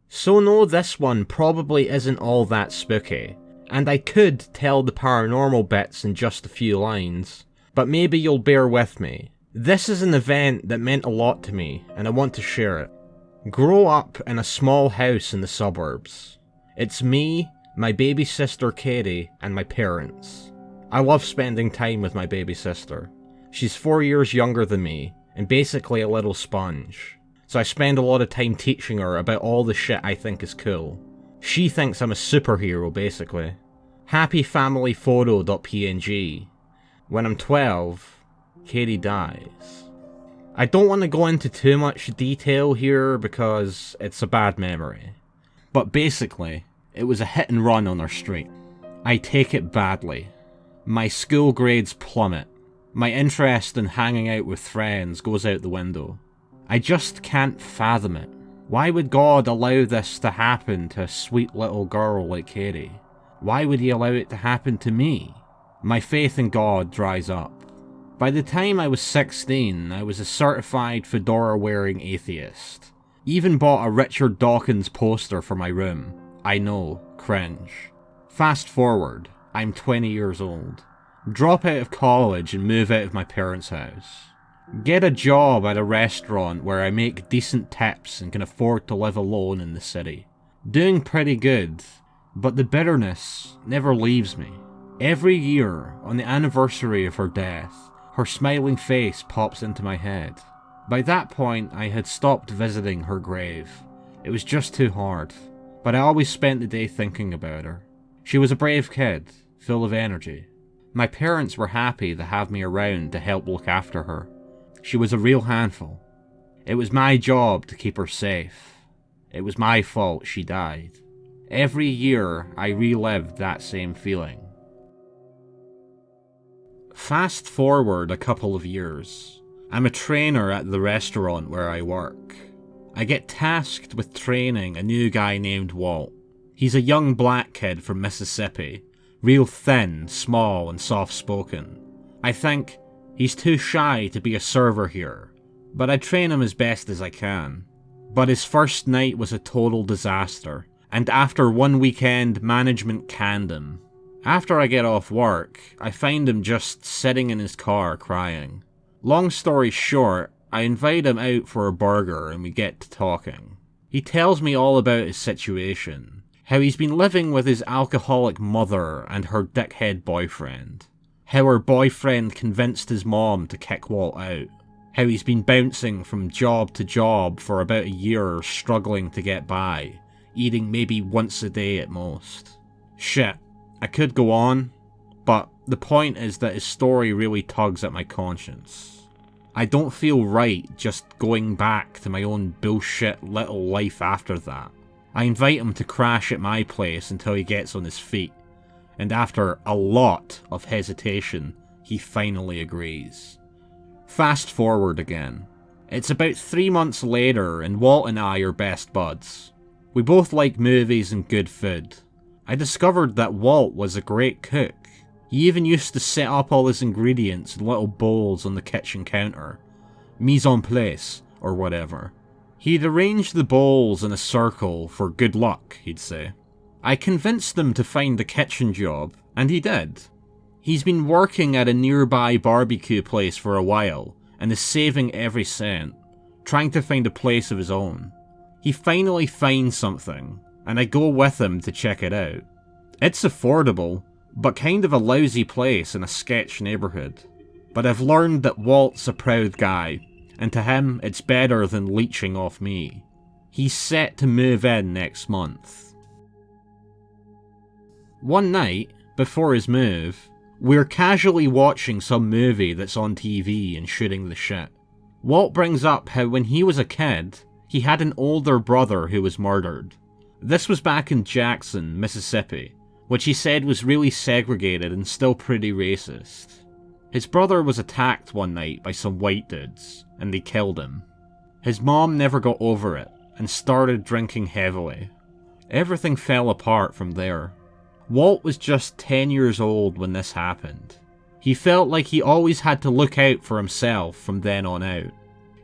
So no, this one probably isn't all that spooky, and I could tell the paranormal bits in just a few lines, but maybe you'll bear with me. This is an event that meant a lot to me, and I want to share it. Grow up in a small house in the suburbs. It's me, my baby sister Katie, and my parents. I love spending time with my baby sister. She's 4 years younger than me, and basically a little sponge. So I spend a lot of time teaching her about all the shit I think is cool. She thinks I'm a superhero, basically. happyfamilyphoto.png. When I'm 12, Katie dies. I don't want to go into too much detail here because it's a bad memory. But basically, it was a hit and run on our street. I take it badly. My school grades plummet. My interest in hanging out with friends goes out the window. I just can't fathom it. Why would God allow this to happen to a sweet little girl like Katie? Why would he allow it to happen to me? My faith in God dries up. By the time I was 16, I was a certified fedora-wearing atheist. Even bought a Richard Dawkins poster for my room. I know, cringe. Fast forward, I'm 20 years old. Drop out of college and move out of my parents' house. Get a job at a restaurant where I make decent tips and can afford to live alone in the city. Doing pretty good, but the bitterness never leaves me. Every year, on the anniversary of her death, her smiling face pops into my head. By that point, I had stopped visiting her grave. It was just too hard, but I always spent the day thinking about her. She was a brave kid, full of energy. My parents were happy to have me around to help look after her. She was a real handful. It was my job to keep her safe. It was my fault she died. Every year, I relived that same feeling. Fast forward a couple of years. I'm a trainer at the restaurant where I work. I get tasked with training a new guy named Walt. He's a young black kid from Mississippi, real thin, small, and soft-spoken. I think he's too shy to be a server here, but I train him as best as I can. But his first night was a total disaster, and after one weekend, management canned him. After I get off work, I find him just sitting in his car crying. Long story short, I invite him out for a burger and we get to talking. He tells me all about his situation, how he's been living with his alcoholic mother and her dickhead boyfriend, how her boyfriend convinced his mom to kick Walt out, how he's been bouncing from job to job for about a year struggling to get by, eating maybe once a day at most. Shit, I could go on, but the point is that his story really tugs at my conscience. I don't feel right just going back to my own bullshit little life after that. I invite him to crash at my place until he gets on his feet, and after a lot of hesitation, he finally agrees. Fast forward again. It's about 3 months later and Walt and I are best buds. We both like movies and good food. I discovered that Walt was a great cook. He even used to set up all his ingredients in little bowls on the kitchen counter. Mise en place, or whatever. He'd arrange the bowls in a circle for good luck, he'd say. I convinced him to find a kitchen job, and he did. He's been working at a nearby barbecue place for a while, and is saving every cent, trying to find a place of his own. He finally finds something, and I go with him to check it out. It's affordable, but kind of a lousy place in a sketch neighbourhood. But I've learned that Walt's a proud guy, and to him it's better than leeching off me. He's set to move in next month. One night, before his move, we're casually watching some movie that's on TV and shooting the shit. Walt brings up how when he was a kid, he had an older brother who was murdered. This was back in Jackson, Mississippi, which he said was really segregated and still pretty racist. His brother was attacked one night by some white dudes, and they killed him. His mom never got over it, and started drinking heavily. Everything fell apart from there. Walt was just 10 years old when this happened. He felt like he always had to look out for himself from then on out.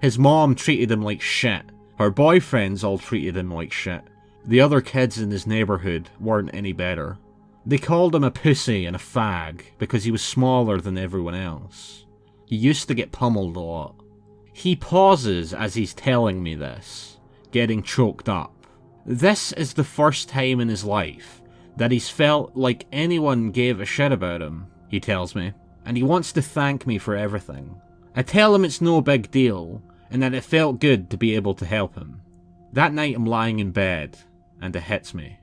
His mom treated him like shit. Her boyfriends all treated him like shit. The other kids in his neighborhood weren't any better. They called him a pussy and a fag because he was smaller than everyone else. He used to get pummeled a lot. He pauses as he's telling me this, getting choked up. This is the first time in his life that he's felt like anyone gave a shit about him, he tells me, and he wants to thank me for everything. I tell him it's no big deal, and that it felt good to be able to help him. That night I'm lying in bed, and it hits me.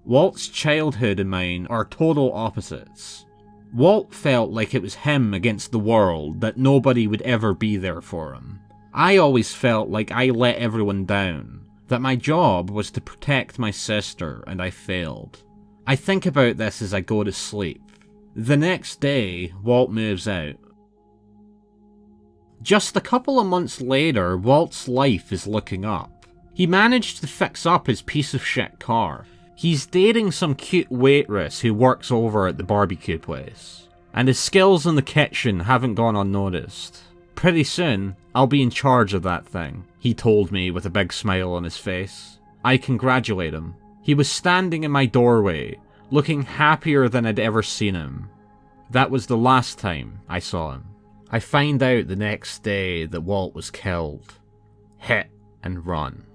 Walt's childhood and mine are total opposites. Walt felt like it was him against the world, that nobody would ever be there for him. I always felt like I let everyone down, that my job was to protect my sister, and I failed. I think about this as I go to sleep. The next day, Walt moves out. Just a couple of months later, Walt's life is looking up. He managed to fix up his piece of shit car. He's dating some cute waitress who works over at the barbecue place, and his skills in the kitchen haven't gone unnoticed. Pretty soon, I'll be in charge of that thing, he told me with a big smile on his face. I congratulate him. He was standing in my doorway, looking happier than I'd ever seen him. That was the last time I saw him. I find out the next day that Walt was killed. Hit and run.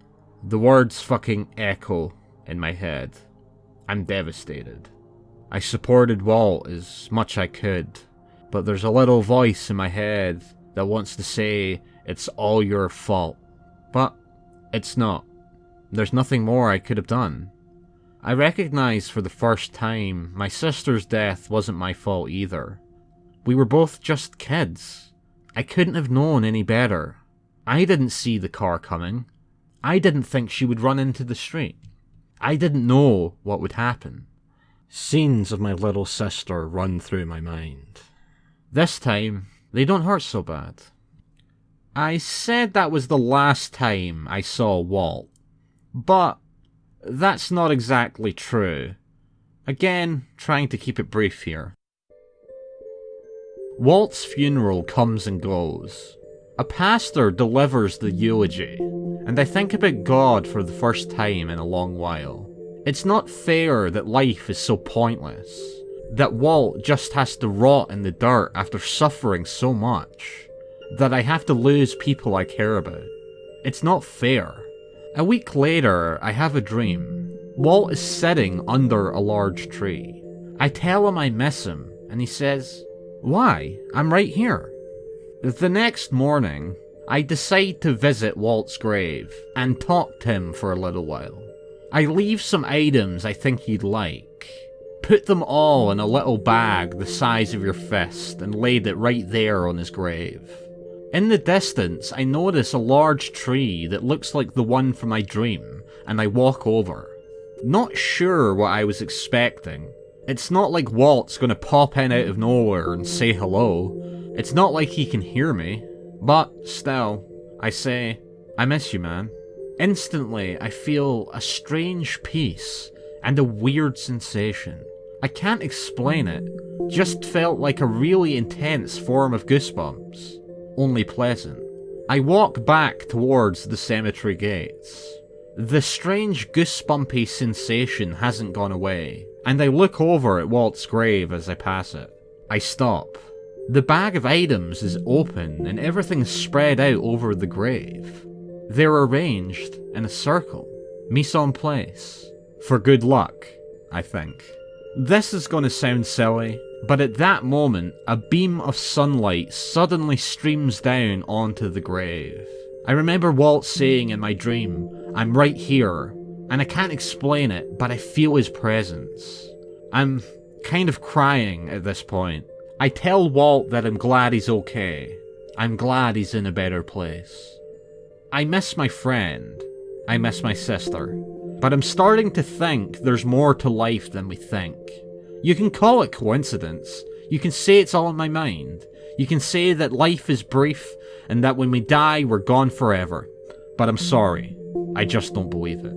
The words fucking echo in my head. I'm devastated. I supported Walt as much I could, but there's a little voice in my head that wants to say it's all your fault. But it's not. There's nothing more I could have done. I recognize for the first time my sister's death wasn't my fault either. We were both just kids. I couldn't have known any better. I didn't see the car coming. I didn't think she would run into the street. I didn't know what would happen. Scenes of my little sister run through my mind. This time, they don't hurt so bad. I said that was the last time I saw Walt, but that's not exactly true. Again, trying to keep it brief here. Walt's funeral comes and goes. A pastor delivers the eulogy, and I think about God for the first time in a long while. It's not fair that life is so pointless, that Walt just has to rot in the dirt after suffering so much, that I have to lose people I care about. It's not fair. A week later, I have a dream. Walt is sitting under a large tree. I tell him I miss him, and he says, "Why? I'm right here." The next morning, I decide to visit Walt's grave and talk to him for a little while. I leave some items I think he'd like, put them all in a little bag the size of your fist, and laid it right there on his grave. In the distance, I notice a large tree that looks like the one from my dream, and I walk over. Not sure what I was expecting. It's not like Walt's gonna pop in out of nowhere and say hello. It's not like he can hear me. But still, I say, "I miss you, man." Instantly, I feel a strange peace and a weird sensation. I can't explain it. Just felt like a really intense form of goosebumps. Only pleasant. I walk back towards the cemetery gates. The strange goosebumpy sensation hasn't gone away, and I look over at Walt's grave as I pass it. I stop. The bag of items is open and everything's spread out over the grave. They're arranged in a circle, mise en place, for good luck, I think. This is gonna sound silly, but at that moment, a beam of sunlight suddenly streams down onto the grave. I remember Walt saying in my dream, "I'm right here," and I can't explain it, but I feel his presence. I'm kind of crying at this point. I tell Walt that I'm glad he's okay. I'm glad he's in a better place. I miss my friend. I miss my sister. But I'm starting to think there's more to life than we think. You can call it coincidence. You can say it's all in my mind. You can say that life is brief and that when we die, we're gone forever. But I'm sorry. I just don't believe it.